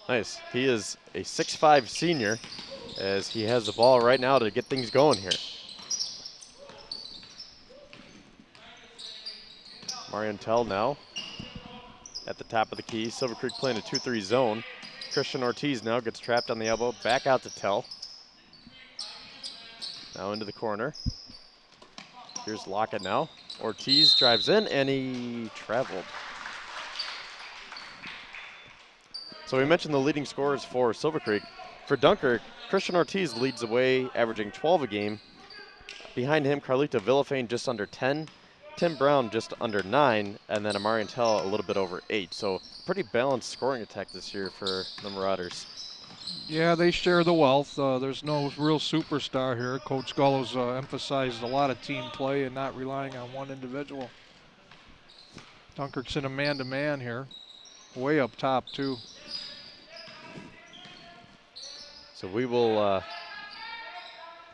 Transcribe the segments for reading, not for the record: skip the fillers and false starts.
Nice. He is a 6'5" senior as he has the ball right now to get things going here. Marienthal now at the top of the key. Silver Creek playing a 2-3 zone. Christian Ortiz now gets trapped on the elbow. Back out to Tell. Now into the corner. Here's Lockett now. Ortiz drives in and he traveled. So we mentioned the leading scorers for Silver Creek. For Dunkirk, Christian Ortiz leads the way, averaging 12 a game. Behind him, Carlito Villafane just under 10. Tim Brown just under 9, and then Marienthal a little bit over 8. So pretty balanced scoring attack this year for the Marauders. Yeah, they share the wealth. There's no real superstar here. Coach Gullo's emphasized a lot of team play and not relying on one individual. Dunkirk's in a man-to-man here. Way up top, too. So we will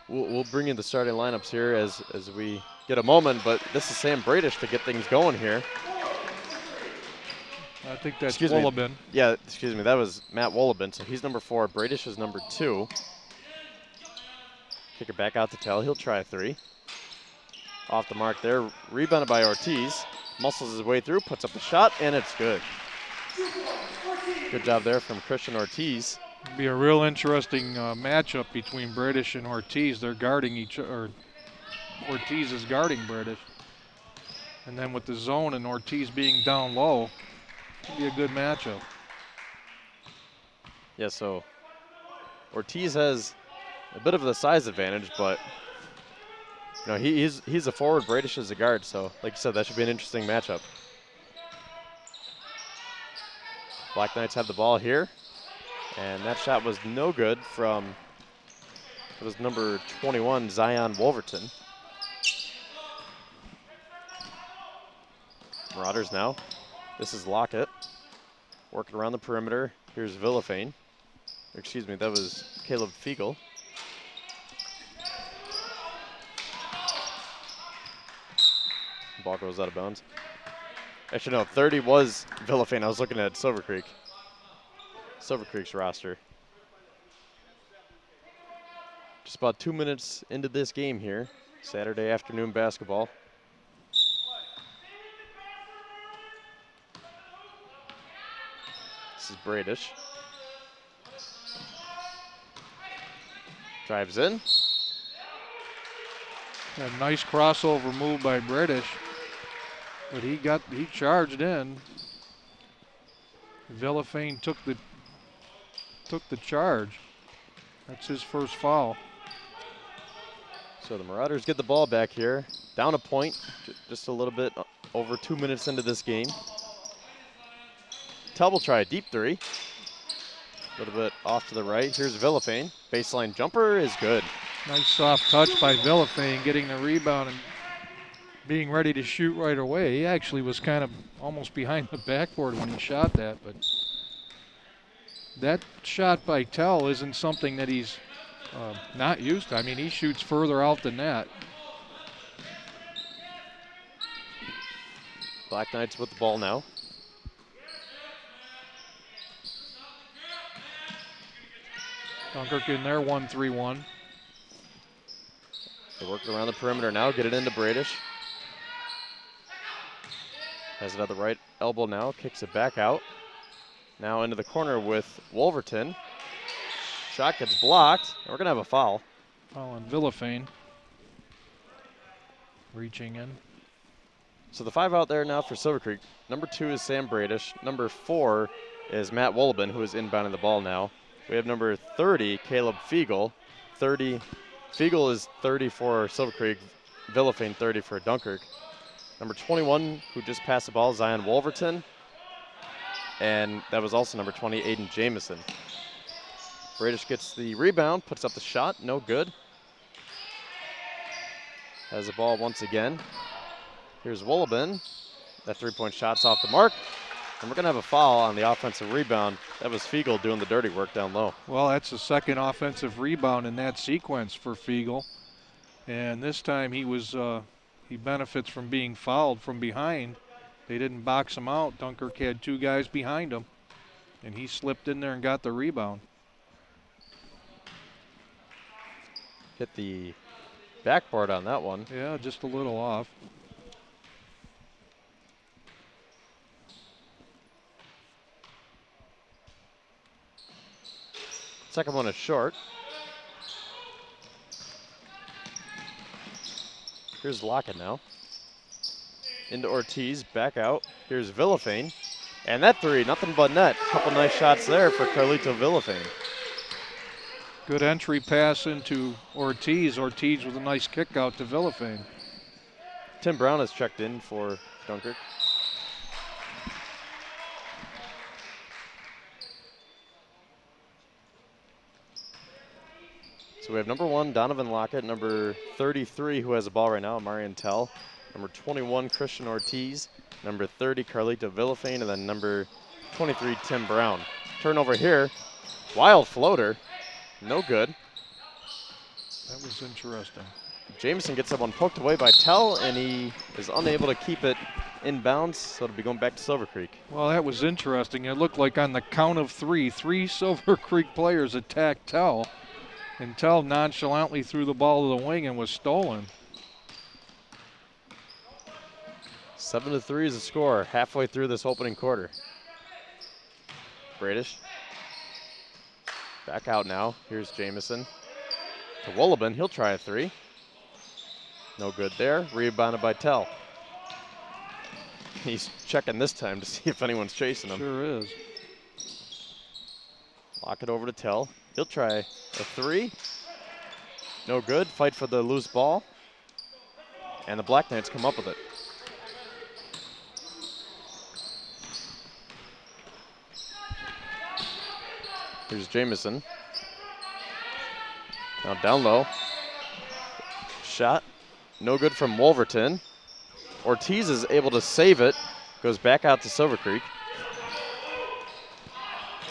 we'll bring in the starting lineups here as we get a moment, but this is Sam Bradish to get things going here. I think that's Wolleben. Yeah, excuse me, that was Matt Wolleben, so he's number 4. Bradish is number 2. Kick it back out to Tell, he'll try a 3. Off the mark there, rebounded by Ortiz. Muscles his way through, puts up the shot, and it's good. Good job there from Christian Ortiz. It'll be a real interesting matchup between Bradish and Ortiz. They're guarding each other. Ortiz is guarding Bradish. And then with the zone and Ortiz being down low, it'll be a good matchup. Yeah, so Ortiz has a bit of the size advantage, but you know, he's a forward, Bradish is a guard, so like you said, that should be an interesting matchup. Black Knights have the ball here, and that shot was no good from, it was number 21, Zion Wolverton. Marauders now. This is Lockett working around the perimeter. Here's Villafane. Excuse me, that was Caleb Fiegel. Ball goes out of bounds. Actually, no, 30 was Villafane. I was looking at Silver Creek. Silver Creek's roster. Just about 2 minutes into this game here. Saturday afternoon basketball. This is Bradish. Drives in. A nice crossover move by Bradish. But he charged in. Villafane took the charge. That's his first foul. So the Marauders get the ball back here. Down a point, just a little bit over 2 minutes into this game. Tell will try a deep 3. A little bit off to the right. Here's Villafane. Baseline jumper is good. Nice soft touch by Villafane, getting the rebound and being ready to shoot right away. He actually was kind of almost behind the backboard when he shot that, but that shot by Tell isn't something that he's not used to. I mean, he shoots further out than that. Black Knights with the ball now. Dunkirk in there, 1-3-1. They're working around the perimeter now, get it into Bradish. Has it at the right elbow now, kicks it back out. Now into the corner with Wolverton. Shot gets blocked, and we're gonna have a foul. Foul on Villafane. Reaching in. So the 5 out there now for Silver Creek. Number 2 is Sam Bradish. Number 4 is Matt Wolleben, who is inbounding the ball now. We have number 30, Caleb Fiegel. 30, Fiegel is 30 for Silver Creek. Villafane 30 for Dunkirk. Number 21, who just passed the ball, Zion Wolverton. And that was also number 20, Aiden Jamison. Bradish gets the rebound, puts up the shot, no good. Has the ball once again. Here's Wolleben. That 3-point shot's off the mark. And we're going to have a foul on the offensive rebound. That was Fiegel doing the dirty work down low. Well, that's the second offensive rebound in that sequence for Fiegel. And this time he benefits from being fouled from behind. They didn't box him out. Dunkirk had 2 guys behind him. And he slipped in there and got the rebound. Hit the backboard on that one. Yeah, just a little off. Second one is short. Here's Lockett now. Into Ortiz, back out. Here's Villafane. And that three, nothing but net. Couple nice shots there for Carlito Villafane. Good entry pass into Ortiz. Ortiz with a nice kick out to Villafane. Tim Brown has checked in for Dunkirk. So we have number 1, Donovan Lockett, number 33, who has the ball right now, Marian Tell, number 21, Christian Ortiz, number 30, Carlito Villafane, and then number 23, Tim Brown. Turnover here, wild floater, no good. That was interesting. Jameson gets that one poked away by Tell, and he is unable to keep it in bounds, so it'll be going back to Silver Creek. Well, that was interesting. It looked like on the count of three Silver Creek players attacked Tell, and Tell nonchalantly threw the ball to the wing and was stolen. 7-3 is the score halfway through this opening quarter. Bradish. Back out now. Here's Jameson. To Wolleben. He'll try a three. No good there. Rebounded by Tell. He's checking this time to see if anyone's chasing him. Sure is. Lock it over to Tell. He'll try a three. No good. Fight for the loose ball. And the Black Knights come up with it. Here's Jameson. Now down low. Shot. No good from Wolverton. Ortiz is able to save it. Goes back out to Silver Creek.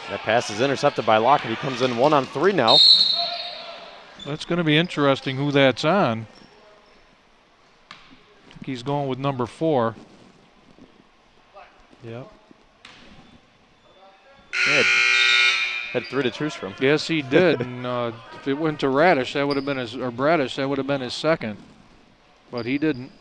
That pass is intercepted by Lockett. He comes in 1-on-3 now. That's going to be interesting who that's on. I think he's going with number 4. Yep. Had 3 to choose from. Yes, he did. And if it went to Radish, that would have been his, or Bradish, that would have been his second. But he didn't.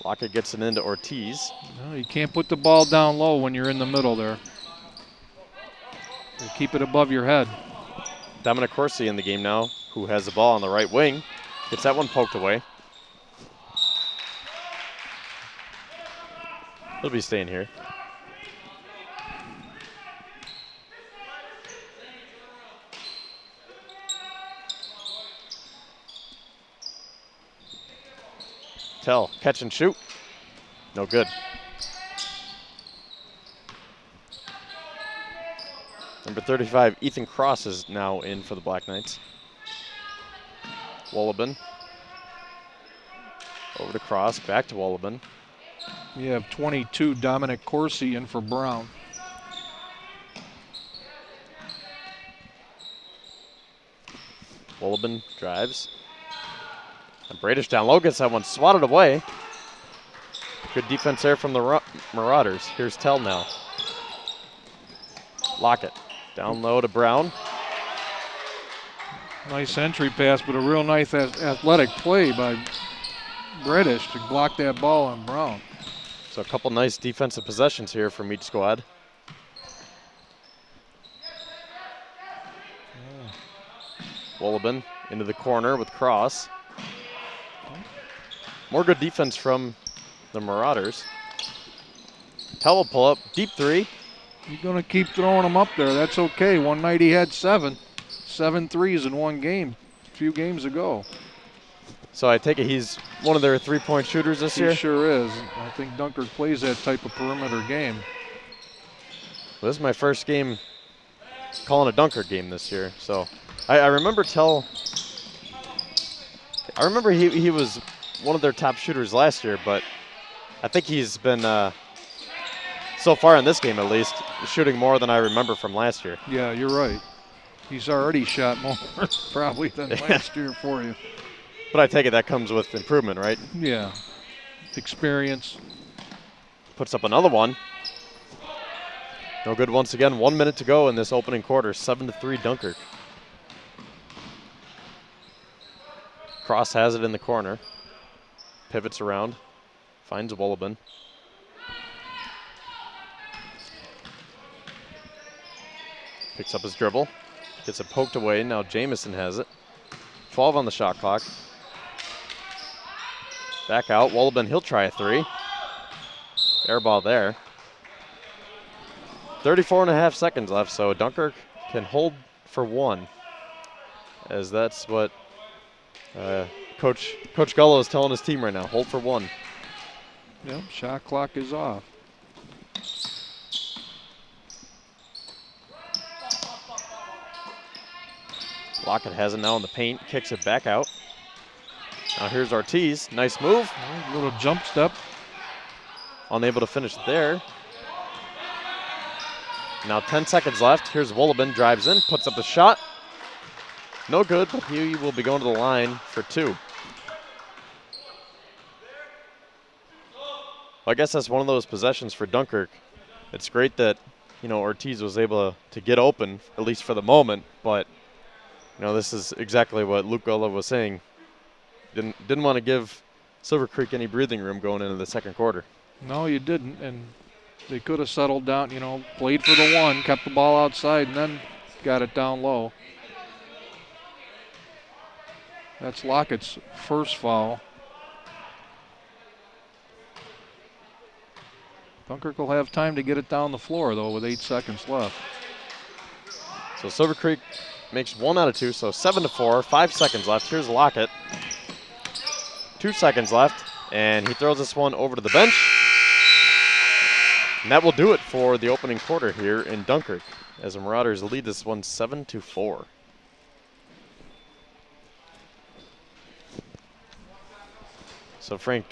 Lockett gets it into Ortiz. No, you can't put the ball down low when you're in the middle there. You keep it above your head. Dominic Corsi in the game now, who has the ball on the right wing. Gets that one poked away. He'll be staying here. Tell, catch and shoot. No good. Number 35, Ethan Cross is now in for the Black Knights. Wolleben. Over to Cross, back to Wolleben. You have 22, Dominic Corsi in for Brown. Wolleben drives. And Bradish down low gets that one swatted away. Good defense there from the Marauders. Here's Tell now. Lockett down low to Brown. Nice entry pass, but a real nice athletic play by Bradish to block that ball on Brown. So a couple nice defensive possessions here from each squad. Wolleben into the corner with Cross. More good defense from the Marauders. Tell will pull up, deep three. You're going to keep throwing them up there. That's okay. One night he had 7 threes in one game, a few games ago. So I take it he's one of their three-point shooters this year? He sure is. I think Dunkirk plays that type of perimeter game. Well, this is my first game calling a Dunkirk game this year. So I remember Tell. I remember he was one of their top shooters last year, but I think he's been, so far in this game at least, shooting more than I remember from last year. Yeah, you're right. He's already shot more probably than last year for you. But I take it that comes with improvement, right? Yeah. Experience. Puts up another one. No good once again. 1 minute to go in this opening quarter. 7-3 Dunkirk. Cross has it in the corner. Pivots around. Finds Wolleben. Picks up his dribble. Gets it poked away. Now Jamison has it. 12 on the shot clock. Back out. Wolleben, he'll try a three. Air ball there. 34.5 seconds left, so Dunkirk can hold for one, as that's what Coach Gullo is telling his team right now. Hold for one. Yep, shot clock is off. Lockett has it now in the paint, kicks it back out. Now here's Ortiz, nice move. A little jump step. Unable to finish there. Now 10 seconds left. Here's Wolleben, drives in, puts up the shot. No good, but he will be going to the line for two. Well, I guess that's one of those possessions for Dunkirk. It's great that, Ortiz was able to get open, at least for the moment, but, this is exactly what Luke Gullo was saying. Didn't want to give Silver Creek any breathing room going into the second quarter. No, you didn't, and they could have settled down, played for the one, kept the ball outside, and then got it down low. That's Lockett's first foul. Dunkirk will have time to get it down the floor, though, with 8 seconds left. So Silver Creek makes 1 out of 2, so 7-4, 5 seconds left. Here's Lockett. 2 seconds left, and he throws this one over to the bench. And that will do it for the opening quarter here in Dunkirk, as the Marauders lead this one 7-4. So Frank,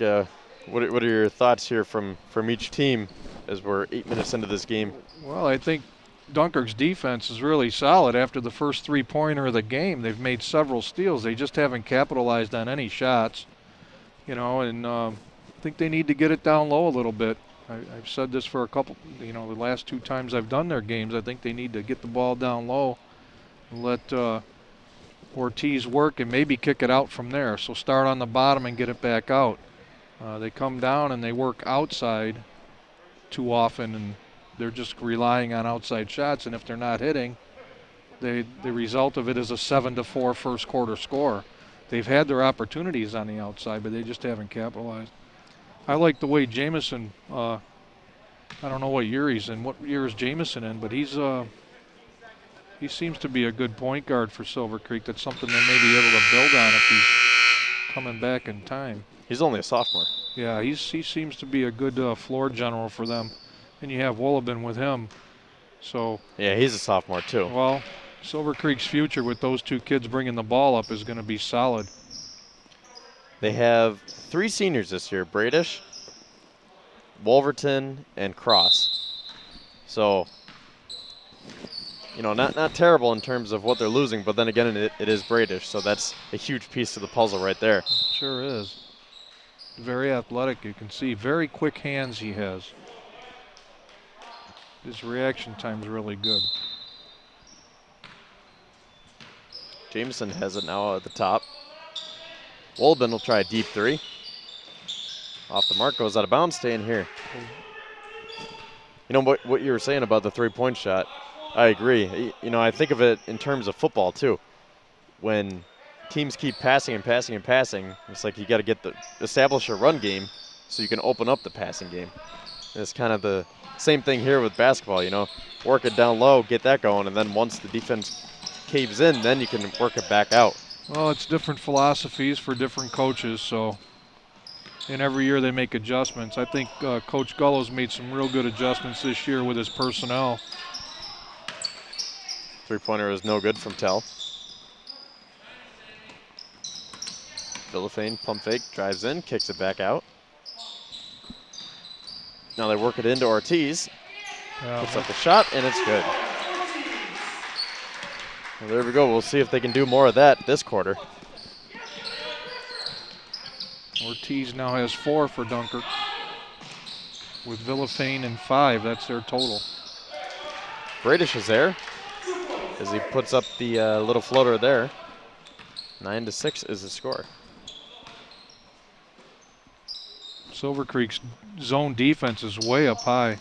what are your thoughts here from each team as we're 8 minutes into this game? Well, I think Dunkirk's defense is really solid after the first three-pointer of the game. They've made several steals. They just haven't capitalized on any shots, and I think they need to get it down low a little bit. I've said this for a couple, the last 2 times I've done their games. I think they need to get the ball down low and let Ortiz work and maybe kick it out from there. So start on the bottom and get it back out. They come down and they work outside too often, and they're just relying on outside shots. And if they're not hitting, the result of it is a 7-4 first quarter score. They've had their opportunities on the outside, but they just haven't capitalized. I like the way Jamison, I don't know what year he's in. What year is Jamison in? But he seems to be a good point guard for Silver Creek. That's something they may be able to build on if he's coming back in time. He's only a sophomore. Yeah, he seems to be a good floor general for them. And you have Wolleben with him. So yeah, he's a sophomore too. Well, Silver Creek's future with those 2 kids bringing the ball up is going to be solid. They have 3 seniors this year: Bradish, Wolverton, and Cross. So, not terrible in terms of what they're losing, but then again, it is Bradish, so that's a huge piece of the puzzle right there. Sure is. Very athletic, you can see. Very quick hands he has. His reaction time's really good. Jameson has it now at the top. Wolleben will try a deep 3. Off the mark, goes out of bounds, staying here. What you were saying about the 3-point shot, I agree. I think of it in terms of football too. When teams keep passing and passing and passing, it's like you got to establish a run game so you can open up the passing game. And it's kind of the same thing here with basketball, work it down low, get that going, and then once the defense caves in, then you can work it back out. Well, it's different philosophies for different coaches, so and every year they make adjustments. I think Coach Gullo's made some real good adjustments this year with his personnel. 3-pointer is no good from Tell. Villafane, pump fake, drives in, kicks it back out. Now they work it into Ortiz. Puts up the shot, and it's good. Well, there we go. We'll see if they can do more of that this quarter. Ortiz now has 4 for Dunkirk. with Villafane and 5. That's their total. Bradish is there as he puts up the little floater there. 9-6 is the score. Silver Creek's zone defense is way up high.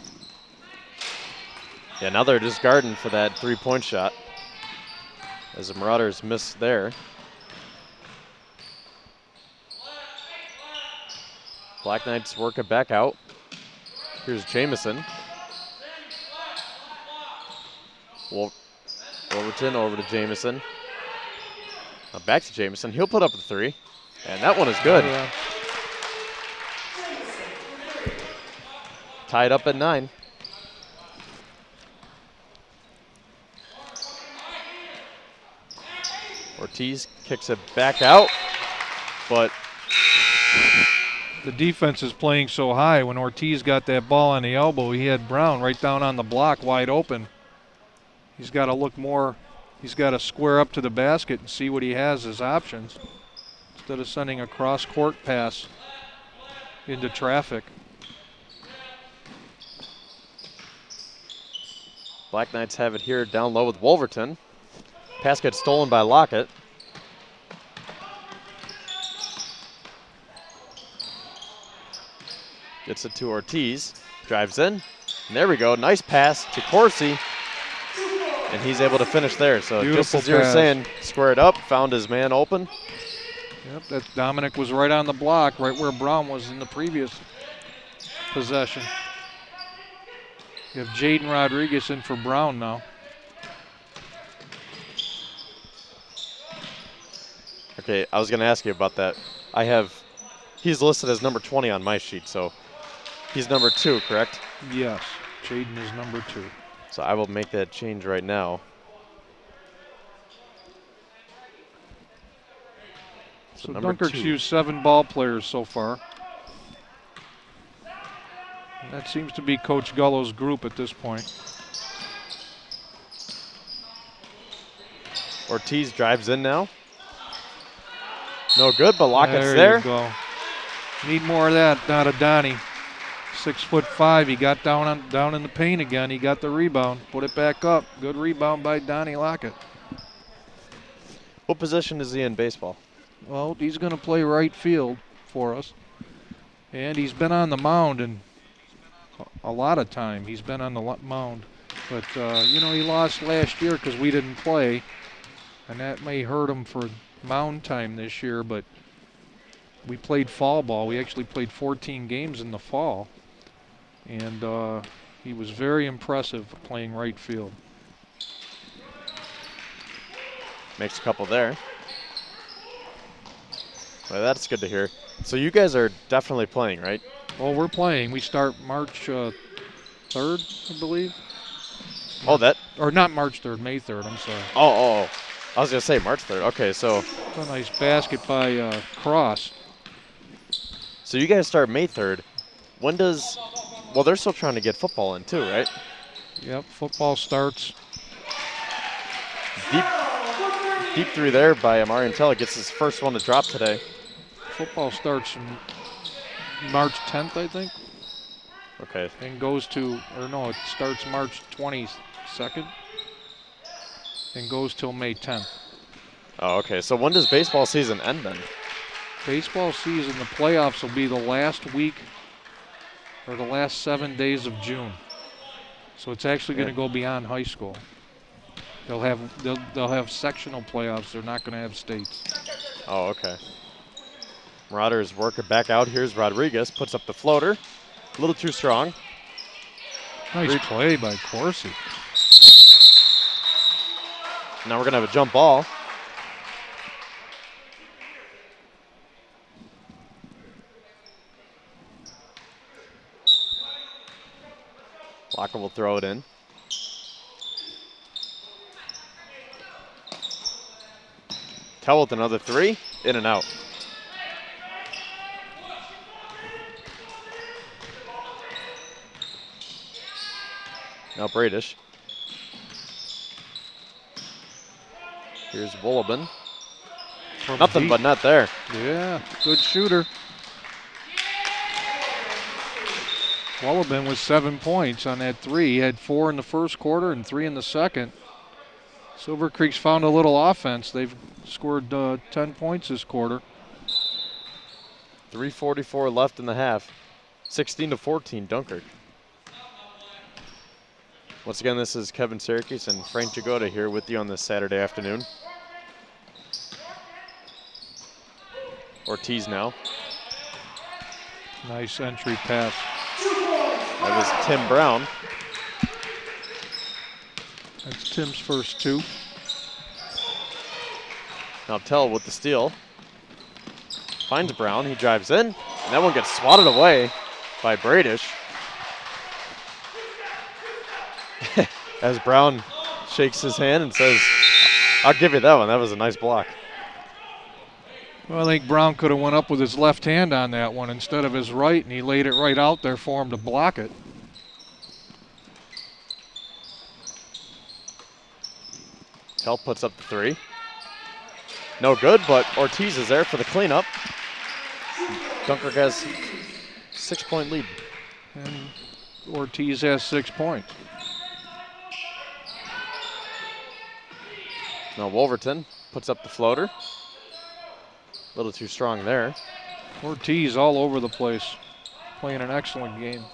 Yeah, now they're just guarding for that 3-point shot as the Marauders miss there. Black Knights work it back out. Here's Jamison. Wolverton over to Jamison. Back to Jamison. He'll put up the 3. And that one is good. Tied up at 9. Ortiz kicks it back out, but the defense is playing so high. When Ortiz got that ball on the elbow, he had Brown right down on the block wide open. He's got to look more, he's got to square up to the basket and see what he has as options instead of sending a cross-court pass into traffic. Black Knights have it here down low with Wolverton. Pass gets stolen by Lockett. Gets it to Ortiz. Drives in. And there we go. Nice pass to Corsi. And he's able to finish there. So Beautiful just as you were pass. saying, squared up, found his man open. Yep, that Dominic was right on the block, right where Brown was in the previous possession. You have Jaden Rodriguez in for Brown now. Okay, I was going to ask you about that. He's listed as number 20 on my sheet, so he's number 2, correct? Yes, Jaden is number 2. So I will make that change right now. So number Dunkirk's 2. used 7 ball players so far. And that seems to be Coach Gullo's group at this point. Ortiz drives in now. No good, but Lockett's there. There you go. Need more of that, not a Donnie. 6'5". He got down in the paint again. He got the rebound. Put it back up. Good rebound by Donnie Lockett. What position is he in baseball? Well, he's going to play right field for us. And he's been on the mound and a lot of time. He's been on the mound. But, you know, he lost last year because we didn't play. And that may hurt him for mound time this year. But we played fall ball. We actually played 14 games in the fall. And he was very impressive playing right field. Makes a couple there. Well, that's good to hear. So you guys are definitely playing, right? Well, we're playing. We start March 3rd, I believe. Oh, that? Or not March 3rd, May 3rd, I'm sorry. Oh. I was going to say March 3rd. Okay, so. A nice basket by Cross. So you guys start May 3rd. When does, well, they're still trying to get football in too, right? Yep, football starts. Deep through there by Amari Antella gets his first one to drop today. Football starts March 10th, I think. Okay. And goes to, or no, it starts March 22nd and goes till May 10th. Oh, okay. So when does baseball season end then? Baseball season, the playoffs will be the last week or the last 7 days of June. So it's actually going to go beyond high school. They'll have sectional playoffs. They're not going to have states. Oh, okay. Marauders work it back out. Here's Rodriguez, puts up the floater. A little too strong. Nice play by Corsi. Now we're going to have a jump ball. Locker will throw it in. Tell with another 3, in and out. Now Bradish. Here's Wolobin. Nothing but net there. Yeah, good shooter. Wolleben with 7 points on that three. He had 4 in the first quarter and 3 in the second. Silver Creek's found a little offense. They've scored 10 points this quarter. 3:44 left in the half. 16-14, Dunkirk. Once again, this is Kevin Syracuse and Frank Jagoda here with you on this Saturday afternoon. Ortiz now. Nice entry pass. That was Tim Brown. That's Tim's first 2. Now Tell with the steal. Finds Brown, he drives in, and that one gets swatted away by Bradish. As Brown shakes his hand and says, I'll give you that one, that was a nice block. Well, I think Brown could have went up with his left hand on that one instead of his right, and he laid it right out there for him to block it. Tell puts up the 3. No good, but Ortiz is there for the cleanup. Dunkirk has 6-point lead. And Ortiz has 6 points. Now Wolverton puts up the floater. A little too strong there. Ortiz all over the place, playing an excellent game.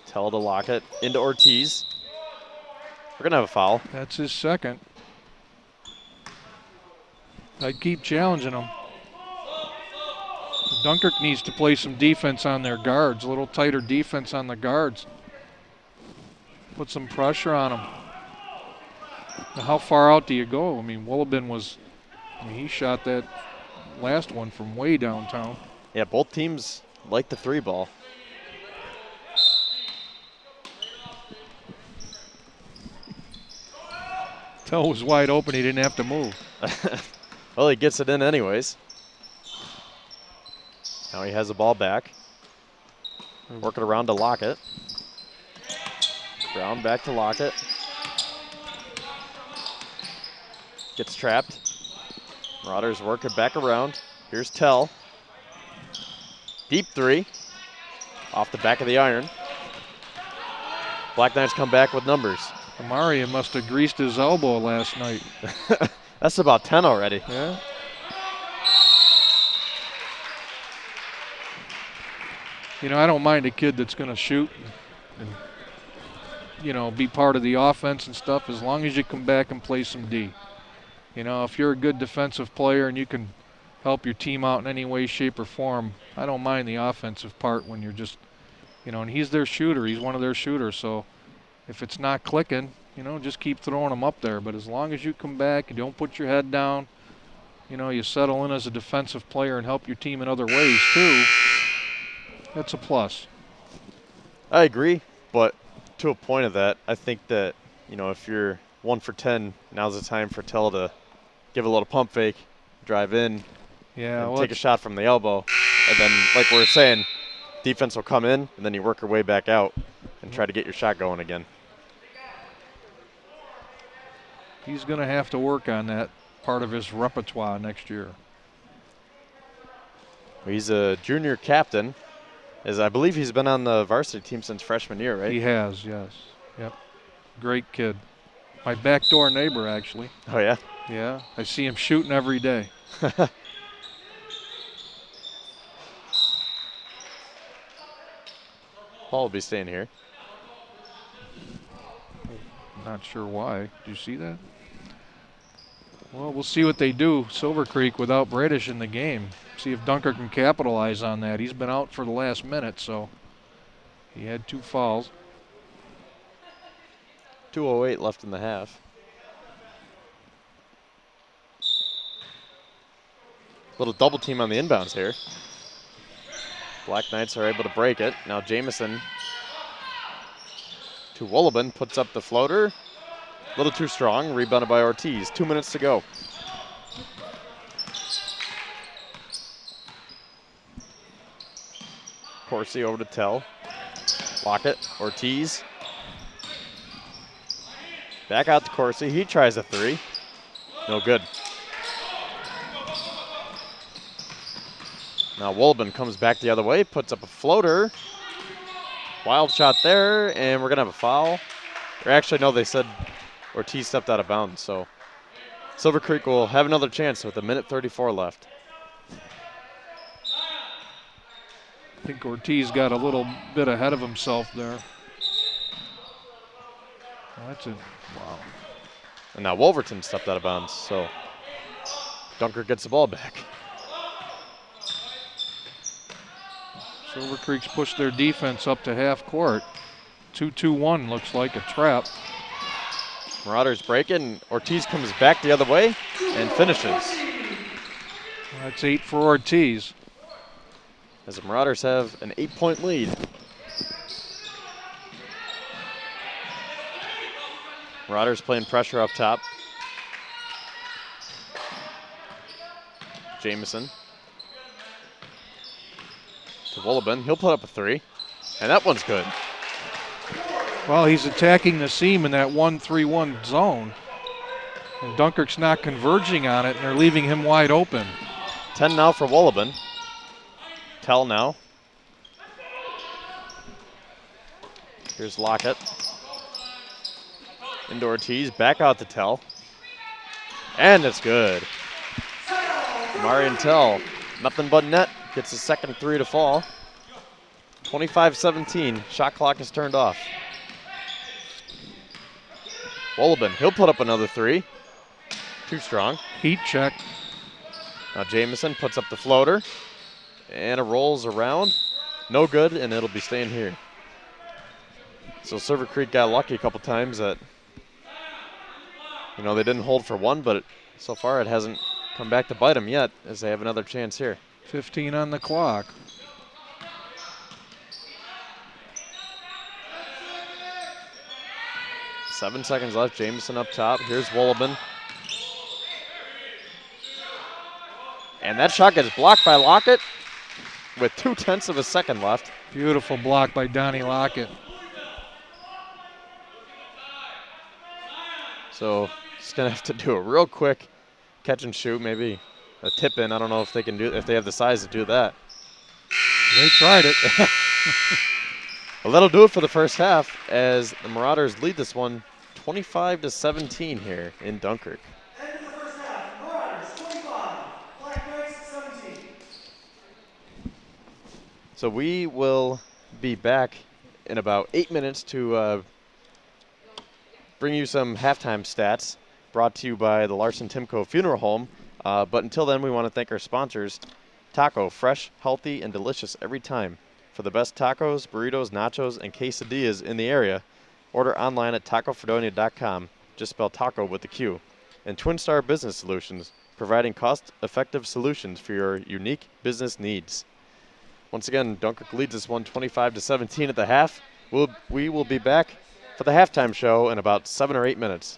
Tell to lock it into Ortiz. We're gonna have a foul. That's his second. I'd keep challenging him. Dunkirk needs to play some defense on their guards, a little tighter defense on the guards. Put some pressure on them. Now, how far out do you go? I mean, Wolleben was, he shot that last one from way downtown. Yeah, both teams like the 3 ball. Tell was wide open, he didn't have to move. Well, he gets it in anyways. Now he has the ball back. Working around to Lockett. Brown back to Lockett. Gets trapped. Marauders work it back around. Here's Tell. Deep 3. Off the back of the iron. Black Knights come back with numbers. Amaria must have greased his elbow last night. That's about 10 already. Yeah. You know, I don't mind a kid that's going to shoot and, you know, be part of the offense and stuff as long as you come back and play some D. You know, if you're a good defensive player and you can help your team out in any way, shape, or form, I don't mind the offensive part when you're just, you know, and he's their shooter. He's one of their shooters. So if it's not clicking, you know, just keep throwing them up there. But as long as you come back, you don't put your head down, you know, you settle in as a defensive player and help your team in other ways too, that's a plus. I agree, but to a point of that, I think that, you know, if you're 1 for 10, now's the time for Tell to give a little pump fake, drive in, yeah, and take a shot from the elbow. And then, like we were saying, defense will come in, and then you work your way back out and try to get your shot going again. He's going to have to work on that part of his repertoire next year. He's a junior captain, as I believe he's been on the varsity team since freshman year, right? He has, yes. Yep. Great kid. My backdoor neighbor, actually. Oh, yeah? Yeah, I see him shooting every day. Paul will be staying here. Not sure why. Did you see that? Well, we'll see what they do, Silver Creek, without Bradish in the game. See if Dunkirk can capitalize on that. He's been out for the last minute, so he had 2 fouls. 2:08 left in the half. Little double team on the inbounds here. Black Knights are able to break it. Now Jamison to Wolleben, puts up the floater. A little too strong, rebounded by Ortiz. 2 minutes to go. Corsi over to Tell. Lockett, Ortiz. Back out to Corsi, he tries a 3. No good. Now Wolben comes back the other way, puts up a floater. Wild shot there, and we're going to have a foul. Or actually, no, they said Ortiz stepped out of bounds, so Silver Creek will have another chance with 1:34 left. I think Ortiz got a little bit ahead of himself there. That's it. Wow. And now Wolverton stepped out of bounds, so Dunkirk gets the ball back. Silver Creek's pushed their defense up to half court. 2-2-1 looks like a trap. Marauders break in. Ortiz comes back the other way and finishes. That's 8 for Ortiz. As the Marauders have an 8-point lead. Marauders playing pressure up top. Jamison to Wolben. He'll put up a 3, and that one's good. Well, he's attacking the seam in that 1-3-1 zone. And Dunkirk's not converging on it, and they're leaving him wide open. 10 now for Wolben. Tell now. Here's Lockett. Into Ortiz, back out to Tell. And it's good. Marian Tell, nothing but net, gets his second 3 to fall. 25-17, shot clock is turned off. Wolben, he'll put up another 3. Too strong. Heat check. Now Jamison puts up the floater. And it rolls around. No good, and it'll be staying here. So Silver Creek got lucky a couple times that, they didn't hold for one, but so far it hasn't come back to bite them yet, as they have another chance here. 15 on the clock. Seven seconds left. Jamison up top. Here's Wolben. And that shot gets blocked by Lockett with 0.2 of a second left. Beautiful block by Donnie Lockett. So he's gonna have to do a real quick catch and shoot, maybe a tip in. I don't know if they can do, if they have the size to do that. They tried it. Well, that'll do it for the first half, as the Marauders lead this one 25-17 here in Dunkirk. End of the first half. Marauders 25, Black Knights 17. So we will be back in about 8 minutes to bring you some halftime stats brought to you by the Larson Timko Funeral Home. But until then, we want to thank our sponsors, Taco, fresh, healthy, and delicious every time. For the best tacos, burritos, nachos, and quesadillas in the area, order online at tacofredonia.com. Just spell taco with a Q. And Twin Star Business Solutions, providing cost-effective solutions for your unique business needs. Once again, Dunkirk leads this one 25-17 at the half. We will be back for the halftime show in about 7 or 8 minutes.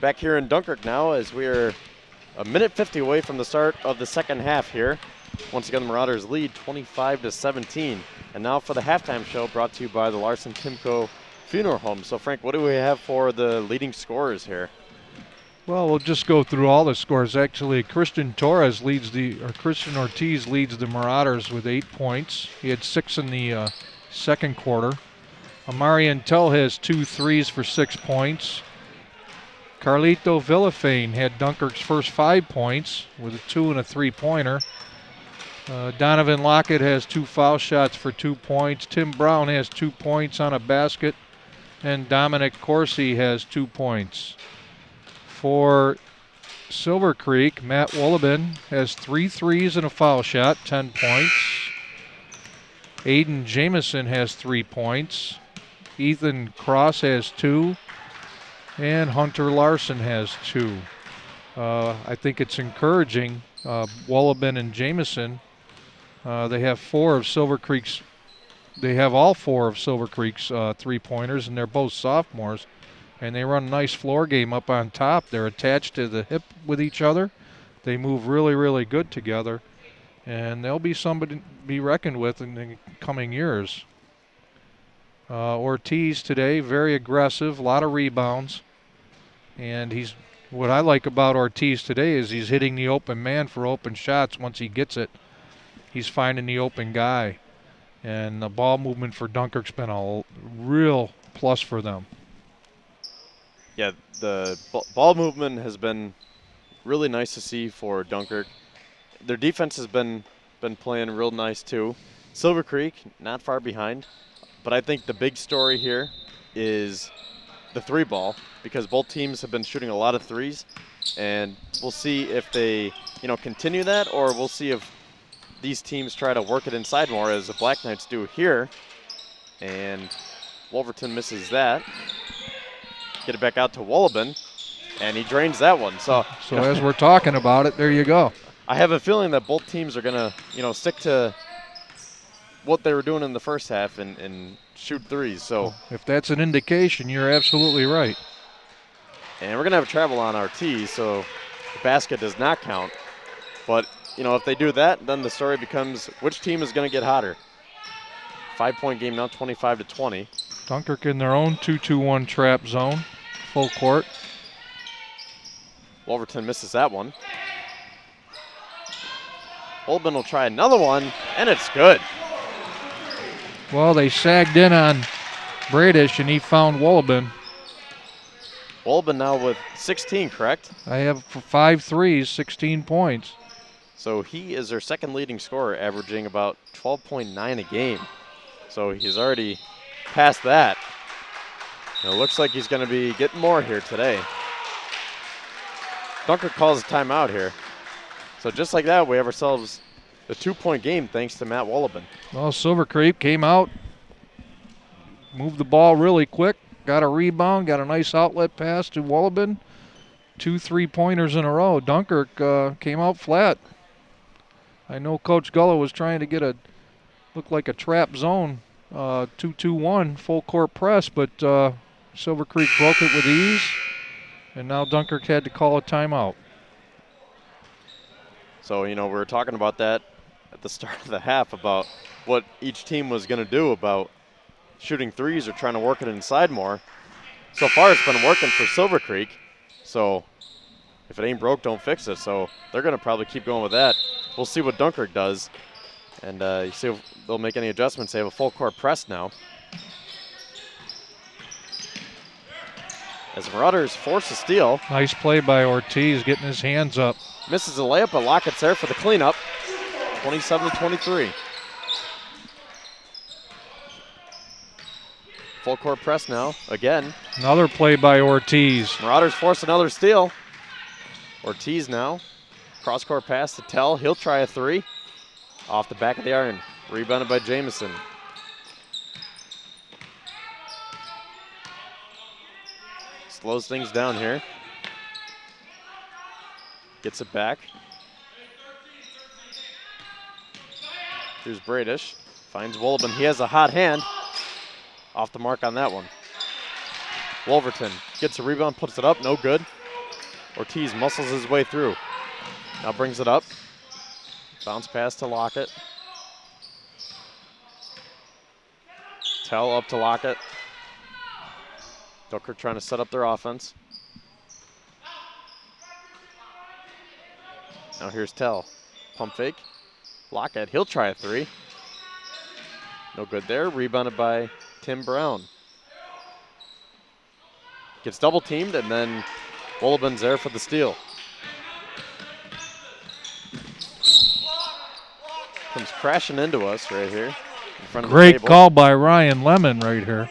Back here in Dunkirk now as we are a minute 50 away from the start of the second half here. Once again, the Marauders lead 25-17. And now for the halftime show brought to you by the Larson Timko Funeral Home. So Frank, what do we have for the leading scorers here? Well, we'll just go through all the scores. Actually, Christian Ortiz leads the Marauders with 8 points. He had 6 in the second quarter. Amari Intel has 2 threes for 6 points. Carlito Villafane had Dunkirk's first 5 points with a 2 and a 3-pointer. Donovan Lockett has 2 foul shots for 2 points. Tim Brown has 2 points on a basket. And Dominic Corsi has 2 points. For Silver Creek, Matt Wolleben has 3 threes and a foul shot, 10 points. Aiden Jamison has 3 points. Ethan Cross has 2. And Hunter Larson has 2. I think it's encouraging. Wolleben and Jamison, they have all 4 of Silver Creek's 3-pointers, and they're both sophomores. And they run a nice floor game up on top. They're attached to the hip with each other. They move really, really good together. And they'll be somebody to be reckoned with in the coming years. Ortiz today, very aggressive, a lot of rebounds. And what I like about Ortiz today is he's hitting the open man for open shots. Once he gets it, he's finding the open guy. And the ball movement for Dunkirk's been a real plus for them. Yeah, the ball movement has been really nice to see for Dunkirk. Their defense has been playing real nice too. Silver Creek, not far behind. But I think the big story here is the 3-ball, because both teams have been shooting a lot of threes. And we'll see if they, continue that, or we'll see if these teams try to work it inside more, as the Black Knights do here. And Wolverton misses that. Get it back out to Wolleben, and he drains that one. So as we're talking about it, there you go. I have a feeling that both teams are going to, stick to what they were doing in the first half and shoot threes. So if that's an indication, you're absolutely right. And we're going to have travel on our tee, so the basket does not count. But, if they do that, then the story becomes which team is going to get hotter. 5-point game now, 25-20. Dunkirk in their own 2-2-1 trap zone, full court. Wolverton misses that one. Wolleben will try another one, and it's good. Well, they sagged in on Bradish, and he found Wolleben. Wolleben now with 16, correct? I have 5 threes, 16 points. So he is their second leading scorer, averaging about 12.9 a game. So he's already past that. And it looks like he's going to be getting more here today. Dunkirk calls a timeout here. So just like that, we have ourselves a 2-point game thanks to Matt Wolleben. Well, Silver Creek came out, moved the ball really quick, got a rebound, got a nice outlet pass to Wolleben. 2 3-pointers in a row. Dunkirk came out flat. I know Coach Gullo was trying to look like a trap zone, 2-2-1 full court press, but Silver Creek broke it with ease, and now Dunkirk had to call a timeout. So, we were talking about that at the start of the half about what each team was going to do about shooting threes or trying to work it inside more. So far, it's been working for Silver Creek. So if it ain't broke, don't fix it. So they're going to probably keep going with that. We'll see what Dunkirk does. And you see if they'll make any adjustments. They have a full court press now. As Marauders force a steal. Nice play by Ortiz, getting his hands up. Misses a layup, but Lockett's there for the cleanup. 27-23. Full court press now, again. Another play by Ortiz. Marauders force another steal. Ortiz now. Cross court pass to Tell. He'll try a 3. Off the back of the iron. Rebounded by Jamison. Slows things down here. Gets it back. Here's Bradish. Finds Wolleben. He has a hot hand. Off the mark on that one. Wolverton gets a rebound, puts it up, no good. Ortiz muscles his way through. Now brings it up. Bounce pass to Lockett. Tell up to Lockett. Dunkirk trying to set up their offense. Now here's Tell. Pump fake. Lockett, he'll try a three. No good there. Rebounded by Tim Brown. Gets double teamed, and then Wolobin's there for the steal. Comes crashing into us right here in front of the Great table. call by Ryan Lemon right here.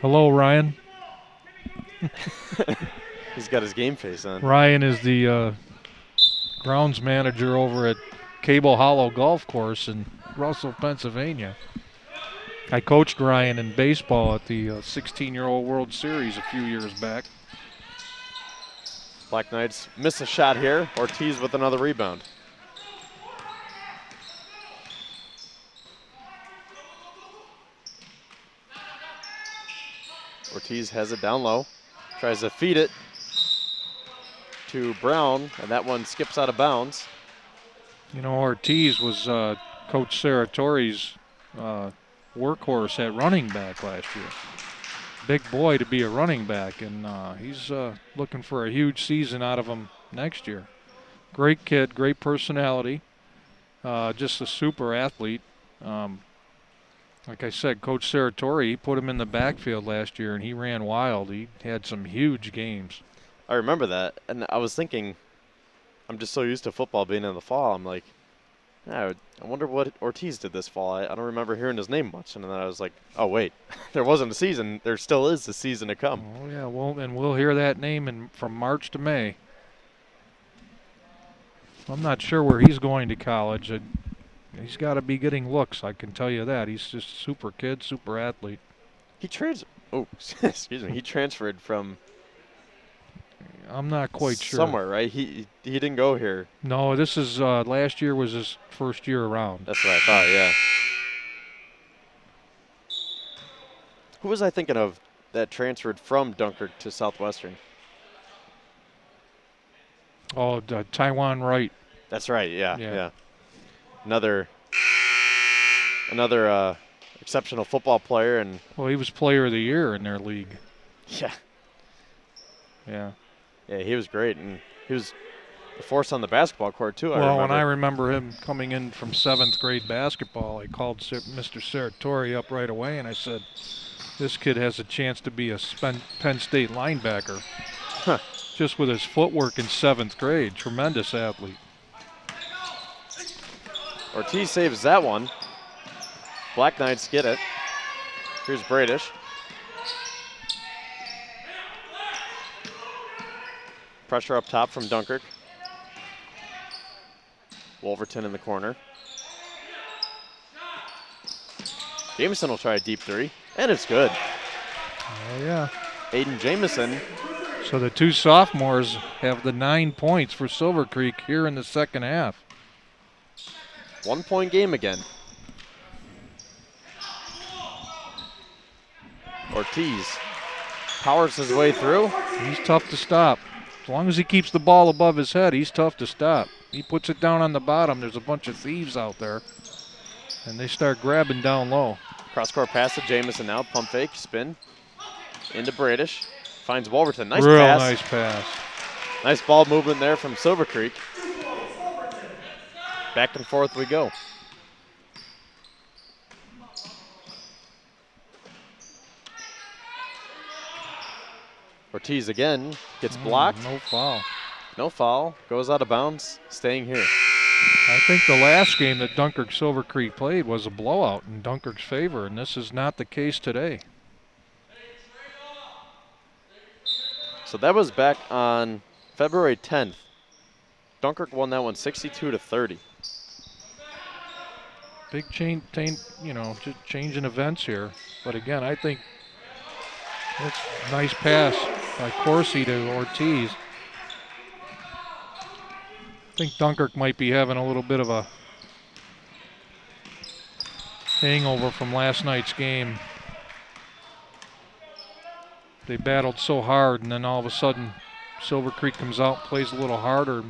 Hello, Ryan. He's got his game face on. Ryan is the grounds manager over at Cable Hollow Golf Course in Russell, Pennsylvania. I coached Ryan in baseball at the 16-year-old World Series a few years back. Black Knights miss a shot here. Ortiz with another rebound. Ortiz has it down low. Tries to feed it to Brown, and that one skips out of bounds. You know, Ortiz was Coach Saratori's workhorse at running back last year. Big boy to be a running back, and he's looking for a huge season out of him next year. Great kid, great personality, just a super athlete. Like I said, Coach Saratori, he put him in the backfield last year, and he ran wild. He had some huge games. I remember that, and I was thinking, I'm just so used to football being in the fall. I'm like, yeah, I wonder what Ortiz did this fall. I don't remember hearing his name much, and then I was like, oh wait, there wasn't a season. There still is a season to come. Oh yeah, well, and we'll hear that name from March to May. I'm not sure where he's going to college. He's got to be getting looks, I can tell you that. He's just a super kid, super athlete. He excuse me. He transferred from I'm not quite sure. somewhere, right? He didn't go here. No, this is last year was his first year around. That's what I thought, yeah. Who was I thinking of that transferred from Dunkirk to Southwestern? Oh, Taiwan Wright. That's right, yeah. Yeah. Another exceptional football player, and Well, he was player of the year in their league. yeah, Yeah. he was great, and he was a force on the basketball court too. Well, when I remember him coming in from 7th grade basketball, I called Mr. Saratori up right away, and I said, this kid has a chance to be a Penn State linebacker. Huh. Just with his footwork in 7th grade. Tremendous athlete. Ortiz saves that one. Black Knights get it. Here's Bradish. Pressure up top from Dunkirk. Wolverton in the corner. Jameson will try a deep three, and it's good. Oh, yeah. Aiden Jameson. So the two sophomores have the 9 points for Silver Creek here in the second half. 1 point game again. Ortiz powers his way through. He's tough to stop. As long as he keeps the ball above his head, he's tough to stop. He puts it down on the bottom. There's a bunch of thieves out there, and they start grabbing down low. Cross-court pass to Jameson now. Pump fake, spin. Into Bradish. Finds Wolverton. Nice Real pass. nice pass. Nice ball movement there from Silver Creek. Back and forth we go. Ortiz again gets blocked. No foul. No foul. Goes out of bounds. Staying here. I think the last game that Dunkirk Silver Creek played was a blowout in Dunkirk's favor, and this is not the case today. So that was back on February 10th. Dunkirk won that one 62-30. Big change in events here. But again, I think it's a nice pass by Corsi to Ortiz. I think Dunkirk might be having a little bit of a hangover from last night's game. they battled so hard, and then all of a sudden Silver Creek comes out, plays a little harder,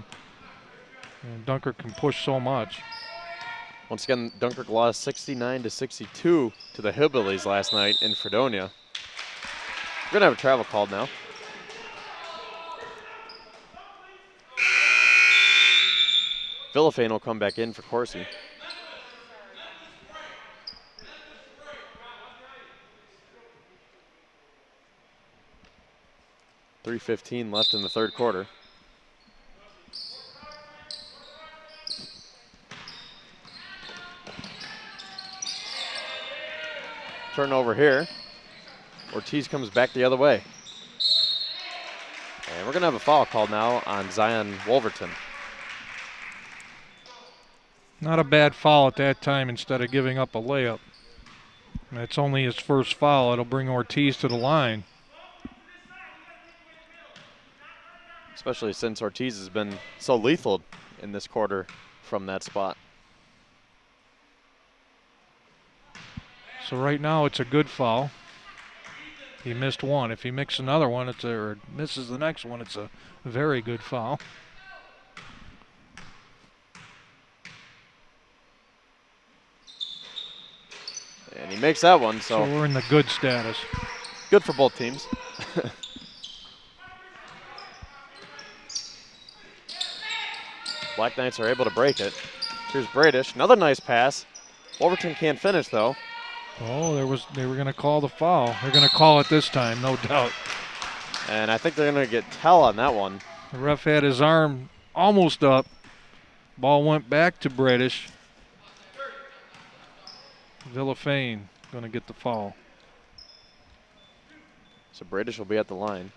and Dunkirk can push so much. Once again, Dunkirk lost 69-62 to the Hillbillies last night in Fredonia. We're gonna have a travel called now. Villafane will come back in for Corsi. .3:15 left in the third quarter. Turnover here. Ortiz comes back the other way. And we're gonna have a foul called now on Zion Wolverton. Not a bad foul at that time instead of giving up a layup. That's only his first foul. It'll bring Ortiz to the line. Especially since Ortiz has been so lethal in this quarter from that spot. So right now it's a good foul. He missed one. If he makes another one, or misses the next one, it's a very good foul. And he makes that one, so we're in the good status. Good for both teams. Black Knights are able to break it. Here's Bradish, another nice pass. Wolverton can't finish though. Oh, they were going to call the foul. They're going to call it this time, no doubt. And I think they're going to get tell on that one. The ref had his arm almost up. Ball went back to Bradish. Villafane going to get the foul. So Bradish will be at the line.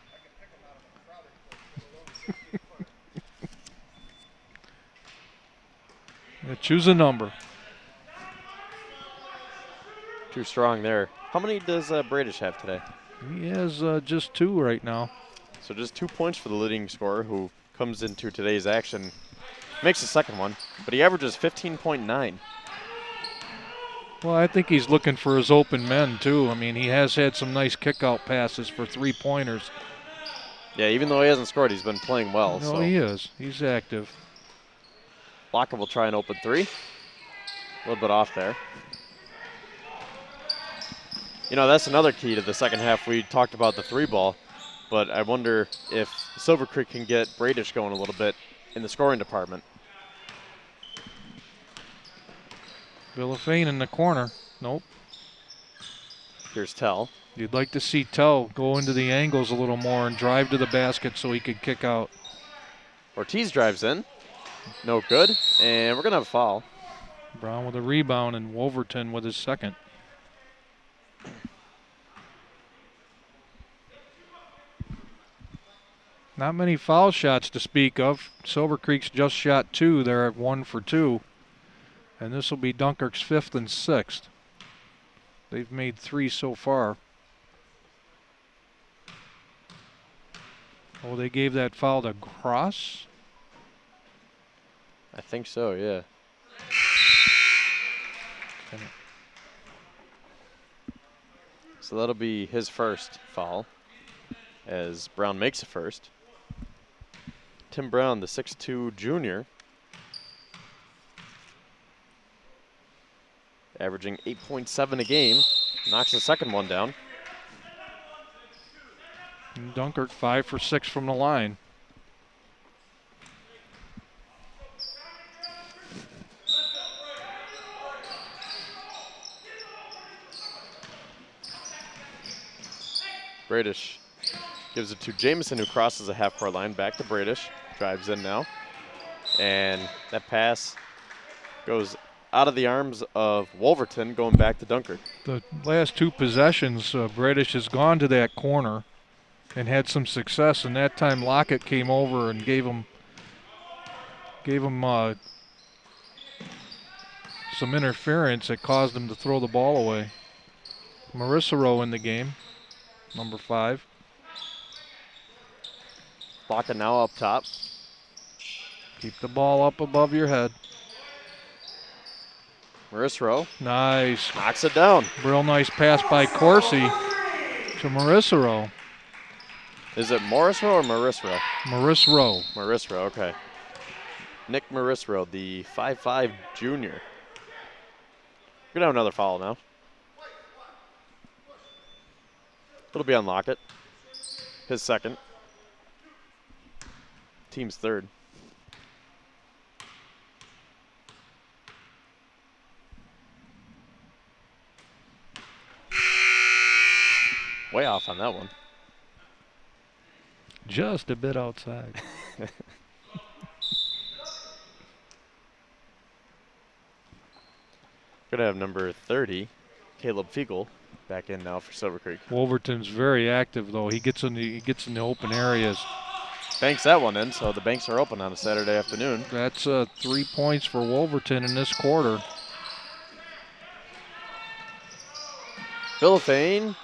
Choose a number. Too strong there. How many does Bradish have today? He has just 2 right now. So just 2 points for the leading scorer who comes into today's action. Makes the second one, but he averages 15.9. Well, I think he's looking for his open men, too. I mean, he has had some nice kick-out passes for 3-pointers. Yeah, even though he hasn't scored, he's been playing well. No, he is. He's active. Locker will try an open 3. A little bit off there. You know, that's another key to the second half. We talked about the 3-ball, but I wonder if Silver Creek can get Bradish going a little bit in the scoring department. Villafane in the corner. Nope. Here's Tell. You'd like to see Tell go into the angles a little more and drive to the basket so he could kick out. Ortiz drives in. No good. And we're going to have a foul. Brown with a rebound and Wolverton with his second. Not many foul shots to speak of. Silver Creek's just shot 2. They're at 1 for 2. And this will be Dunkirk's 5th and 6th. They've made 3 so far. Oh, they gave that foul to Cross? I think so, yeah. Okay. So that'll be his first foul as Brown makes a first. Tim Brown, the 6'2 junior, averaging 8.7 a game, knocks the second one down. And Dunkirk 5 for 6 from the line. Bradish gives it to Jamison, who crosses the half-court line. Back to Bradish, drives in now. And that pass goes out of the arms of Wolverton, going back to Dunkirk. The last 2 possessions, Bradish has gone to that corner and had some success, and that time Lockett came over and gave him some interference that caused him to throw the ball away. Marissero in the game, number 5. Lockett now up top. Keep the ball up above your head. Marissero Nice. knocks it down. Real nice pass by Corsi to Marissero. Is it Morrisrow or Marisrow? Marisrow. Marisrow, okay. Nick Marisrow, the 5'5" junior. We're gonna have another foul now. It'll be on Lockett. His second. Team's third. Way off on that one. Just a bit outside. Gonna have number 30, Caleb Fiegel, back in now for Silver Creek. Wolverton's very active though. He gets in the open areas. Banks that one in, so the banks are open on a Saturday afternoon. That's 3 points for Wolverton in this quarter. Villafane,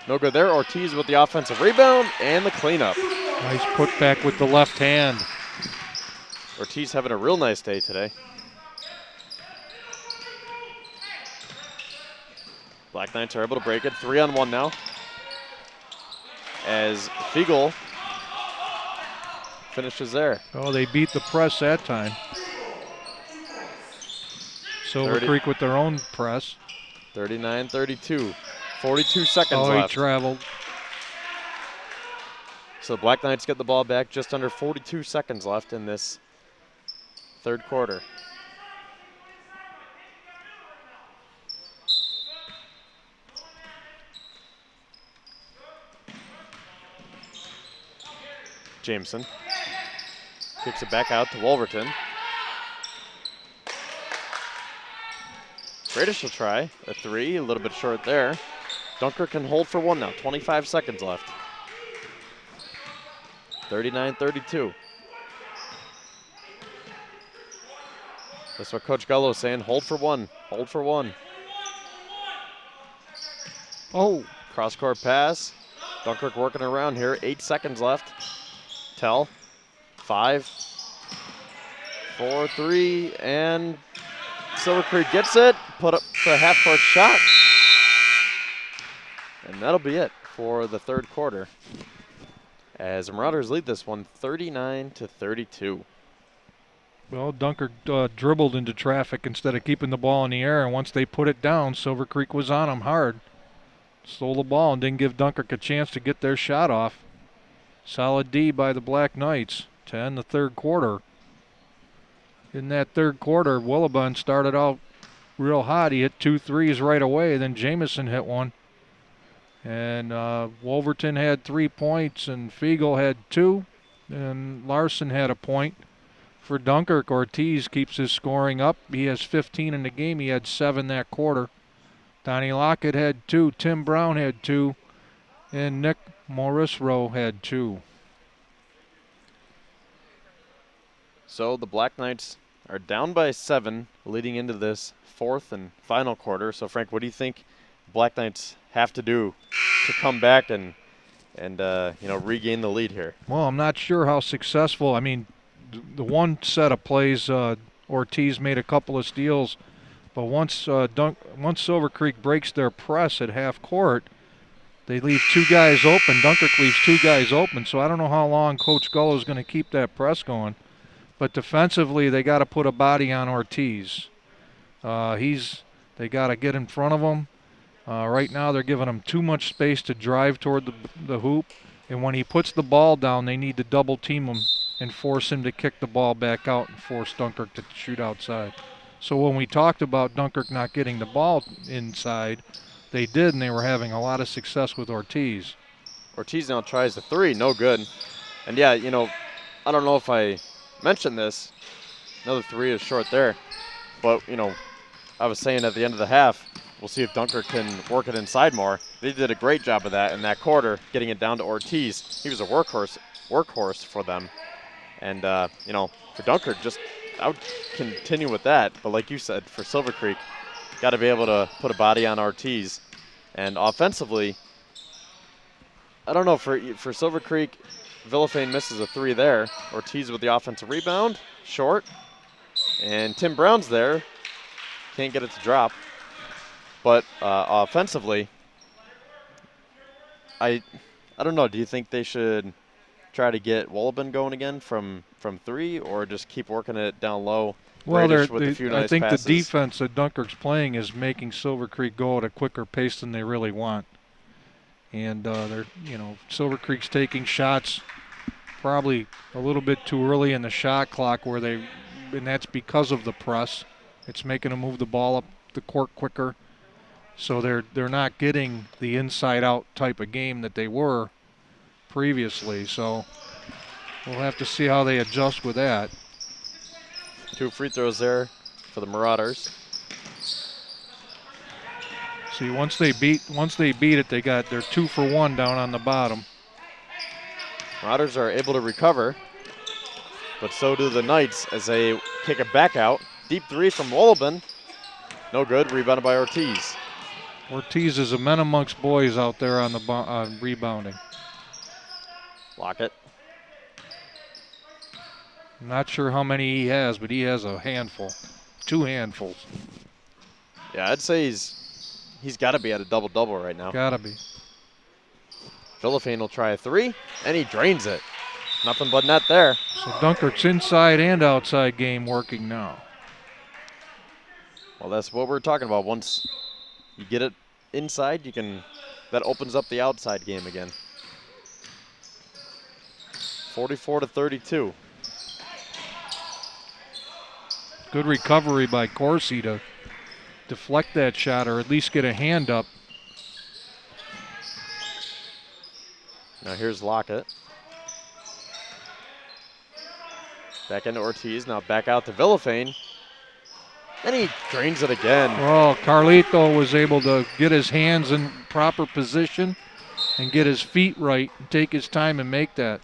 no good there. Ortiz with the offensive rebound and the cleanup. Nice putback with the left hand. Ortiz having a real nice day today. Black Knights are able to break it. 3-on-1 now. As Fiegel finishes there. Oh, they beat the press that time. Silver Creek with their own press. 39-32. 42 seconds left. left. He traveled. So the Black Knights get the ball back. Just under 42 seconds left in this third quarter. Jameson kicks it back out to Wolverton. Bradish will try a three, a little bit short there. Dunkirk can hold for one now, 25 seconds left. 39-32. That's what Coach Gullo is saying, hold for one, hold for one. Oh. Cross-court pass. Dunkirk working around here, 8 seconds left. Tell, 5, 4, 3, and Silver Creek gets it, put up the half-court shot. And that'll be it for the third quarter, as the Marauders lead this one 39-32. Well, Dunkirk dribbled into traffic instead of keeping the ball in the air, and once they put it down, Silver Creek was on them hard. Stole the ball and didn't give Dunkirk a chance to get their shot off. Solid D by the Black Knights to end the third quarter. In that third quarter, Willibon started out real hot. He hit 2 threes right away. Then Jamison hit one. And Wolverton had 3 points, and Fiegel had 2. And Larson had a point. For Dunkirk, Ortiz keeps his scoring up. He has 15 in the game. He had 7 that quarter. Donnie Lockett had 2. Tim Brown had 2. And Nick Marisrow had 2. So the Black Knights are down by 7 leading into this fourth and final quarter. So Frank, what do you think Black Knights have to do to come back and regain the lead here? Well, I'm not sure how successful. I mean, the one set of plays, Ortiz made a couple of steals, but once Silver Creek breaks their press at half court, they leave 2 guys open. Dunkirk leaves 2 guys open, so I don't know how long Coach Gullo is going to keep that press going. But defensively, they got to put a body on Ortiz. They got to get in front of him. Right now, they're giving him too much space to drive toward the hoop, and when he puts the ball down, they need to double team him and force him to kick the ball back out and force Dunkirk to shoot outside. So when we talked about Dunkirk not getting the ball inside, they did, and they were having a lot of success with Ortiz. Ortiz now tries the 3, no good. And yeah, I don't know if I mentioned this. Another 3 is short there. But, I was saying at the end of the half, we'll see if Dunkirk can work it inside more. They did a great job of that in that quarter, getting it down to Ortiz. He was a workhorse for them. And, for Dunkirk, I would continue with that. But like you said, for Silver Creek, got to be able to put a body on Ortiz. And offensively, I don't know, for Silver Creek, Villafane misses a 3 there. Ortiz with the offensive rebound, short. And Tim Brown's there. Can't get it to drop. But offensively, I I don't know. Do you think they should try to get Wolleben going again from 3, or just keep working it down low? Well, Bradish with a few I nice think passes. the defense that Dunkirk's playing is making Silver Creek go at a quicker pace than they really want. And Silver Creek's taking shots probably a little bit too early in the shot clock and that's because of the press. It's making them move the ball up the court quicker. So they're not getting the inside-out type of game that they were previously. So we'll have to see how they adjust with that. 2 free throws there for the Marauders. See, once they beat it, they're 2 for 1 down on the bottom. Marauders are able to recover, but so do the Knights as they kick it back out. Deep 3 from Wolleben. No good. Rebounded by Ortiz. Ortiz is a men amongst boys out there on the rebounding. Lockett. I'm not sure how many he has, but he has a handful. 2 handfuls. Yeah, I'd say he's got to be at a double-double right now. Gotta be. Villafane will try a 3, and he drains it. Nothing but net there. So Dunkirk's inside and outside game working now. Well, that's what we're talking about. Once you get it inside, that opens up the outside game again. 44-32. Good recovery by Corsi to deflect that shot or at least get a hand up. Now here's Lockett. Back into Ortiz, now back out to Villafane. And he drains it again. Well, Carlito was able to get his hands in proper position and get his feet right and take his time and make that.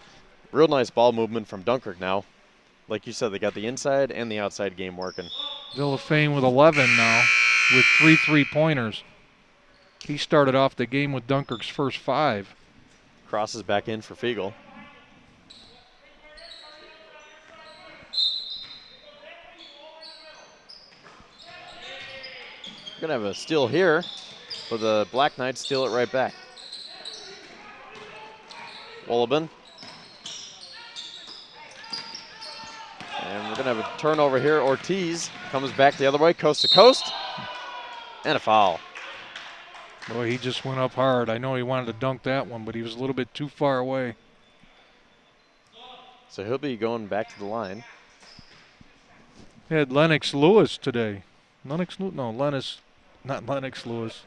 Real nice ball movement from Dunkirk now. Like you said, they got the inside and the outside game working. Villafane with 11 now with 3 3-pointers. He started off the game with Dunkirk's first 5. Crosses back in for Fiegel. Gonna have a steal here, but the Black Knights steal it right back. Wolleben. And we're gonna have a turnover here. Ortiz comes back the other way, coast to coast, and a foul. Boy, he just went up hard. I know he wanted to dunk that one, but he was a little bit too far away. So he'll be going back to the line. We had Lennox Lewis today. Not Lennox Lewis.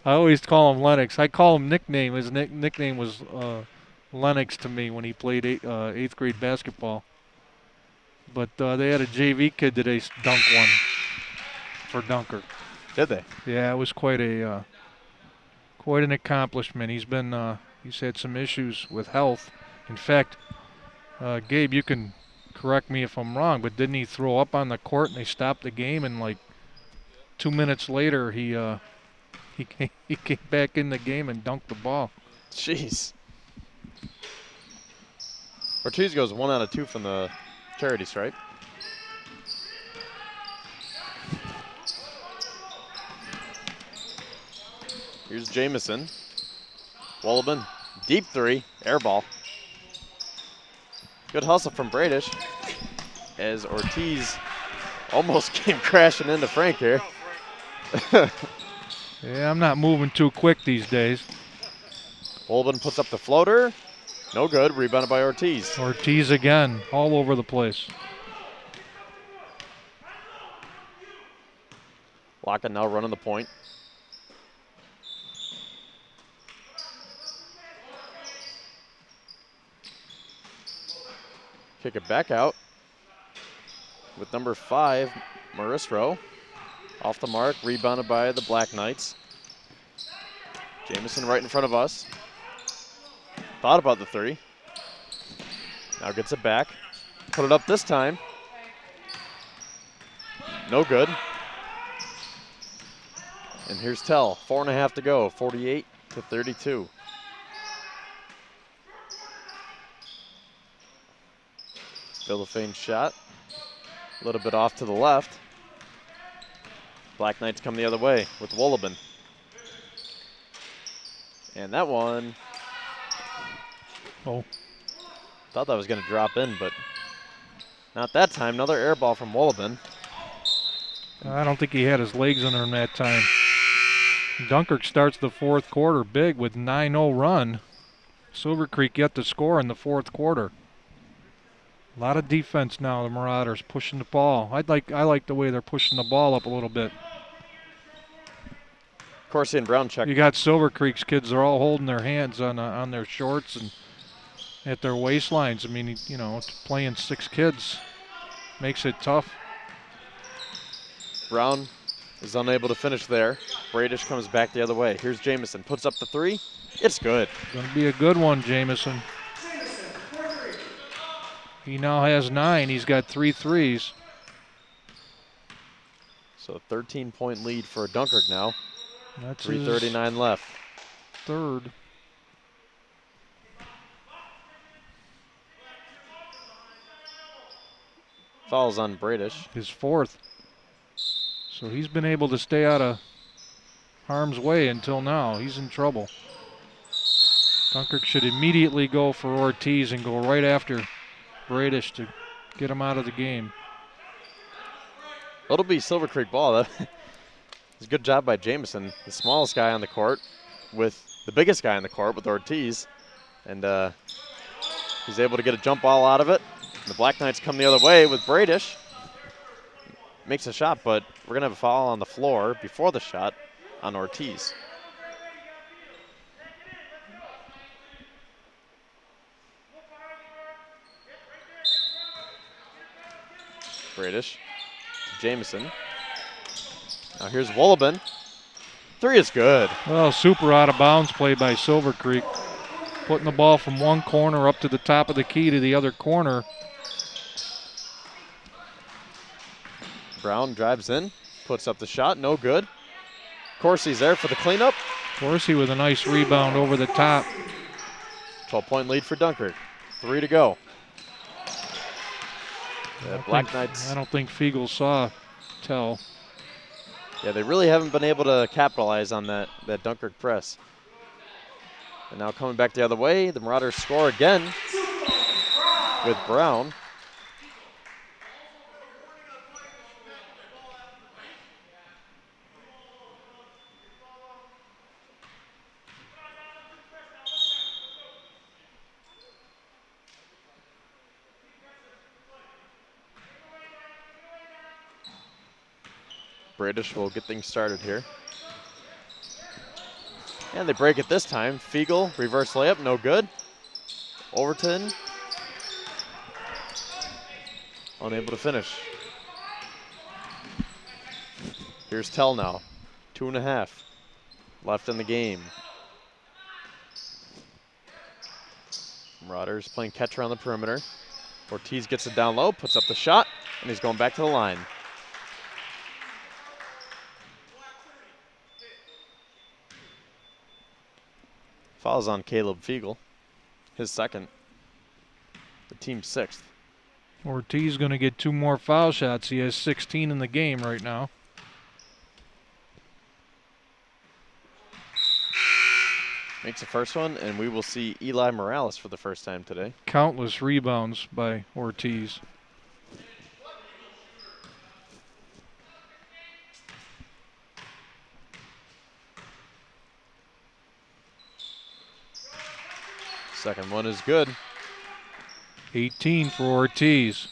I always call him Lennox. I call him nickname. His nickname was Lennox to me when he played 8th grade basketball. But they had a JV kid today dunk one for Dunkirk. Did they? Yeah, it was quite an accomplishment. He's had some issues with health. In fact, Gabe, you can correct me if I'm wrong, but didn't he throw up on the court and they stopped the game and like 2 minutes later he came back in the game and dunked the ball. Jeez. Ortiz goes 1 out of 2 from the charity stripe. Here's Jamison. Wolleben, deep 3, air ball. Good hustle from Bradish as Ortiz almost came crashing into Frank here. Yeah, I'm not moving too quick these days. Wolleben puts up the floater. No good, rebounded by Ortiz. Ortiz again, all over the place. Lockett now running the point. Kick it back out with number 5, Maristro. Off the mark, rebounded by the Black Knights. Jamison right in front of us. Thought about the 3. Now gets it back. Put it up this time. No good. And here's Tell. 4.5 to go. 48-32. Villafane shot. A little bit off to the left. Black Knights come the other way with Wolleben. And that one Oh, Thought that was going to drop in, but not that time. Another air ball from Wolleben. I don't think he had his legs under him that time. Dunkirk starts the fourth quarter big with 9-0 run. Silver Creek yet to score in the fourth quarter. A lot of defense now, the Marauders pushing the ball. I like the way they're pushing the ball up a little bit. Corsi and Brown check. You got Silver Creek's kids, they're all holding their hands on their shorts and at their waistlines. I mean, you know, playing 6 kids makes it tough. Brown is unable to finish there. Bradish comes back the other way. Here's Jamison, puts up the 3. It's good. Gonna be a good one, Jamison. He now has 9. He's got 3 threes. So 13-point lead for Dunkirk now. That's 3:39 left. Third. Fouls on Bradish. His 4th. So he's been able to stay out of harm's way until now. He's in trouble. Dunkirk should immediately go for Ortiz and go right after Bradish to get him out of the game. It'll be Silver Creek ball. It's a good job by Jamison, the smallest guy on the court, with the biggest guy on the court with Ortiz. And he's able to get a jump ball out of it. And the Black Knights come the other way with Bradish. Makes a shot, but we're going to have a foul on the floor before the shot on Ortiz. Bradish to Jamison. Now here's Wolleben. 3 is good. Well, super out of bounds play by Silver Creek. Putting the ball from one corner up to the top of the key to the other corner. Brown drives in, puts up the shot, no good. Corsi's there for the cleanup. Corsi with a nice rebound over the top. 12-point lead for Dunkirk. 3 to go. The Black Knights. I don't think Fiegel saw Tell. Yeah, they really haven't been able to capitalize on that Dunkirk press. And now coming back the other way, the Marauders score again with Brown. Bradish will get things started here. And they break it this time. Fiegel, reverse layup, no good. Overton, unable to finish. Here's Tell now. 2.5 left in the game. Marauders playing catcher on the perimeter. Ortiz gets it down low, puts up the shot, and he's going back to the line. Fouls on Caleb Fiegel, his 2nd, the team's 6th. Ortiz going to get 2 more foul shots. He has 16 in the game right now. Makes the first one, and we will see Eli Morales for the first time today. Countless rebounds by Ortiz. Second one is good. 18 for Ortiz.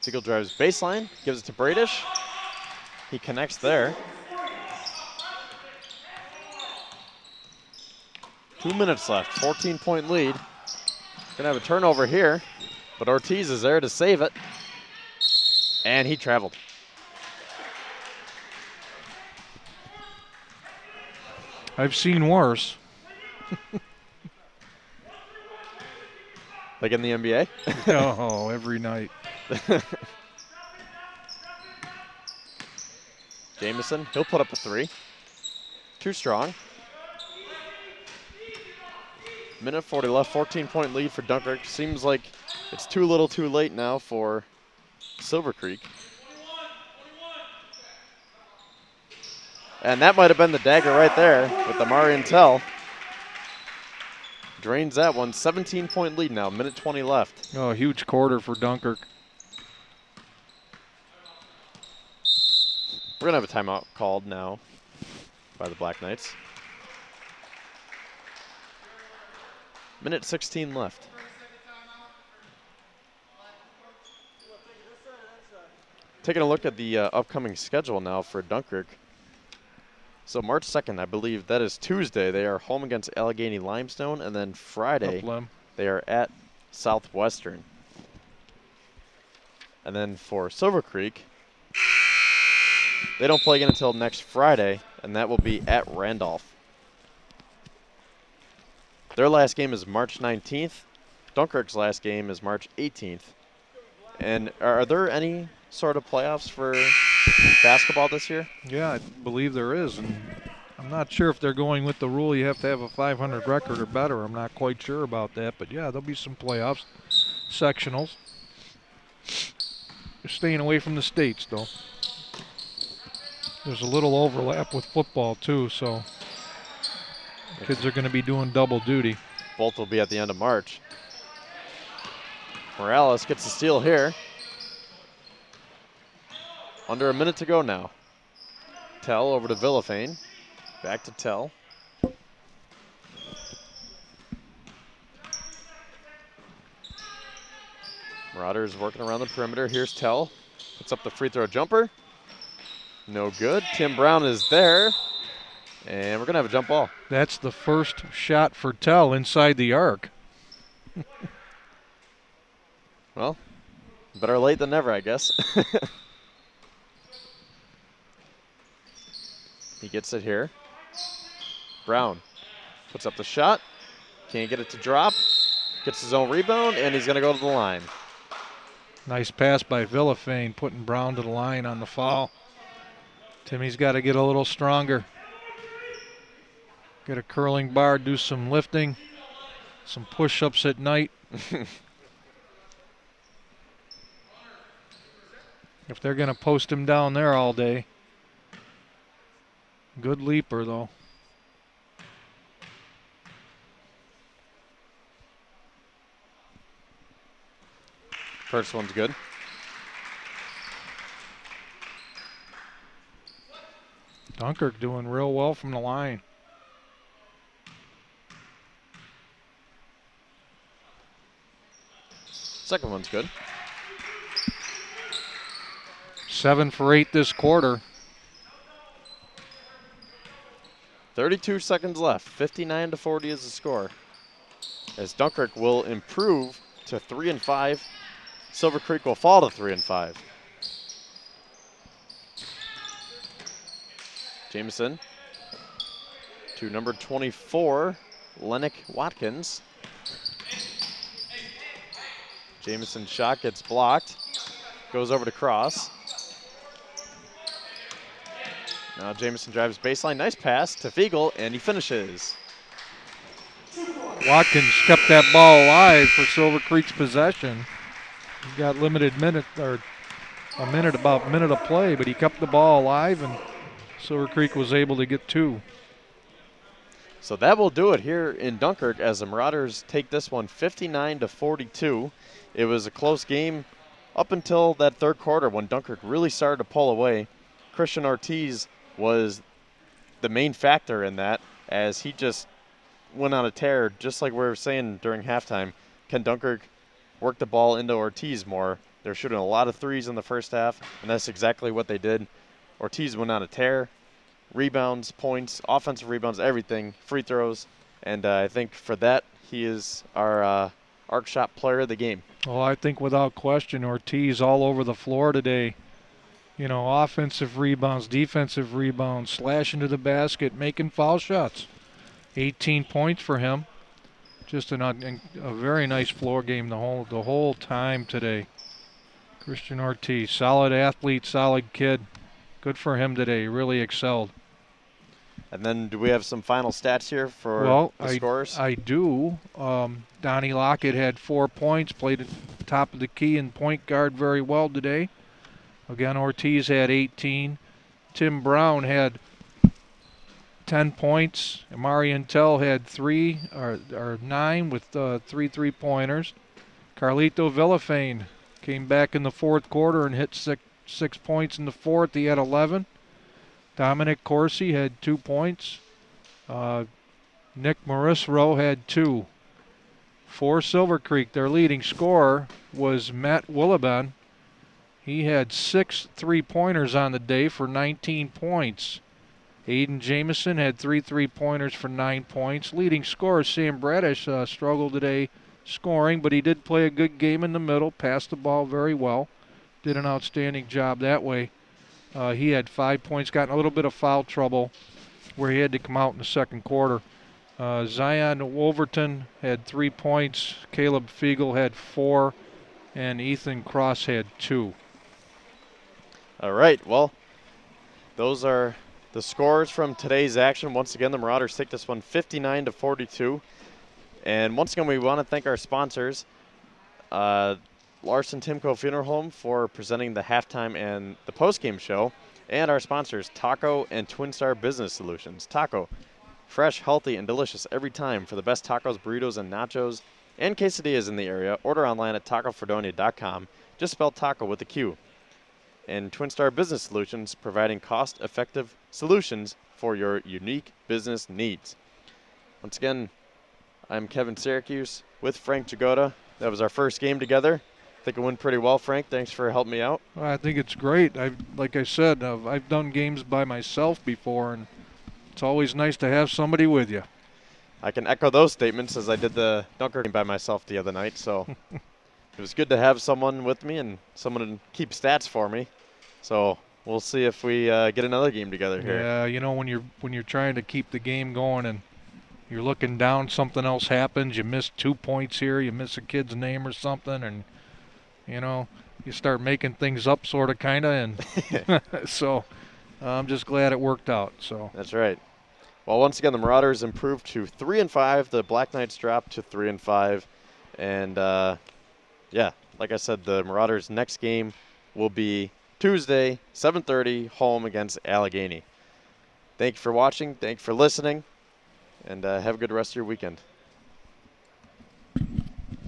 Fiegel drives baseline, gives it to Bradish. He connects there. 2 minutes left, 14-point lead. Gonna have a turnover here, but Ortiz is there to save it. And he traveled. I've seen worse. Like in the NBA? Oh, every night. Jamison, he'll put up a 3. Too strong. Minute 40 left, 14-point lead for Dunkirk. Seems like it's too little too late now for Silver Creek. And that might have been the dagger right there with the Marian Tell. Drains that one. 17-point lead now. Minute 20 left. Oh, a huge quarter for Dunkirk. We're going to have a timeout called now by the Black Knights. Minute 16 left. Taking a look at the upcoming schedule now for Dunkirk. So March 2nd, I believe that is Tuesday. They are home against Allegheny Limestone, and then Friday they are at Southwestern. And then for Silver Creek, they don't play again until next Friday, and that will be at Randolph. Their last game is March 19th. Dunkirk's last game is March 18th. And are there any sort of playoffs for basketball this year? Yeah, I believe there is. And I'm not sure if they're going with the rule you have to have a 500 record or better. I'm not quite sure about that. But, yeah, there'll be some playoffs, sectionals. They're staying away from the states, though. There's a little overlap with football, too, so kids are going to be doing double duty. Both will be at the end of March. Morales gets the steal here. Under a minute to go now. Tell over to Villafane. Back to Tell. Marauders working around the perimeter. Here's Tell. Puts up the free throw jumper. No good. Tim Brown is there. And we're going to have a jump ball. That's the first shot for Tell inside the arc. Well, better late than never, I guess. He gets it here. Brown puts up the shot. Can't get it to drop. Gets his own rebound, and he's going to go to the line. Nice pass by Villafane, putting Brown to the line on the foul. Timmy's got to get a little stronger. Get a curling bar, do some lifting, some push-ups at night. If they're going to post him down there all day. Good leaper, though. First one's good. Dunkirk doing real well from the line. Second one's good. 7 for 8 this quarter. 32 seconds left. 59-40 is the score. As Dunkirk will improve to 3-5, Silver Creek will fall to 3-5. Jameson to number 24, Lennox Watkins. Jameson's shot gets blocked. Goes over to Cross. Now Jameson drives baseline. Nice pass to Fiegel, and he finishes. Watkins kept that ball alive for Silver Creek's possession. He got limited minute, or about a minute of play, but he kept the ball alive, and Silver Creek was able to get 2. So that will do it here in Dunkirk as the Marauders take this one 59-42. It was a close game up until that third quarter when Dunkirk really started to pull away. Christian Ortiz was the main factor in that, as he just went on a tear, just like we were saying during halftime. Can Dunkirk work the ball into Ortiz more? They're shooting a lot of threes in the first half, and that's exactly what they did. Ortiz went on a tear. Rebounds, points, offensive rebounds, everything, free throws, and I think for that he is our arc shot player of the game. Well, I think without question Ortiz all over the floor today. You know, offensive rebounds, defensive rebounds, slashing to the basket, making foul shots. 18 points for him. Just a very nice floor game the whole time today. Christian Ortiz, solid athlete, solid kid. Good for him today. He really excelled. And then do we have some final stats here for the scores? I do. Donnie Lockett had 4 points, played at the top of the key and point guard very well today. Again, Ortiz had 18. Tim Brown had 10 points. Amari Intel had 9 with 3 3-pointers. Carlito Villafane came back in the fourth quarter and hit 6 points in the fourth. He had 11. Dominic Corsi had 2 points. Nick Marisro had 2. For Silver Creek, their leading scorer was Matt Willeben. He had 6 3-pointers on the day for 19 points. Aiden Jamison had 3 3-pointers for 9 points. Leading scorer Sam Bradish struggled today scoring, but he did play a good game in the middle, passed the ball very well, did an outstanding job that way. He had 5 points, got in a little bit of foul trouble where he had to come out in the second quarter. Zion Wolverton had 3 points, Caleb Fiegel had 4, and Ethan Cross had 2. All right, well, those are the scores from today's action. Once again, the Marauders take this one 59-42. And once again, we want to thank our sponsors, Larson Timko Funeral Home, for presenting the halftime and the postgame show, and our sponsors, Taco and Twin Star Business Solutions. Taco, fresh, healthy, and delicious every time. For the best tacos, burritos, and nachos, and quesadillas in the area, order online at tacofredonia.com. Just spell taco with a Q. And Twin Star Business Solutions, providing cost-effective solutions for your unique business needs. Once again, I'm Kevin Syracuse with Frank Jagoda. That was our first game together. I think it went pretty well, Frank. Thanks for helping me out. Well, I think it's great. Like I said, I've done games by myself before, and it's always nice to have somebody with you. I can echo those statements, as I did the Dunkirk game by myself the other night. So it was good to have someone with me and someone to keep stats for me. So we'll see if we get another game together here. Yeah, you know, when you're trying to keep the game going and you're looking down, something else happens. You miss 2 points here. You miss a kid's name or something, and you know, you start making things up, sort of, kind of, and so I'm just glad it worked out. So that's right. Well, once again, the Marauders improved to 3-5. The Black Knights dropped to 3-5, and yeah, like I said, the Marauders' next game will be Tuesday, 7:30, home against Allegheny. Thank you for watching. Thank you for listening, and have a good rest of your weekend.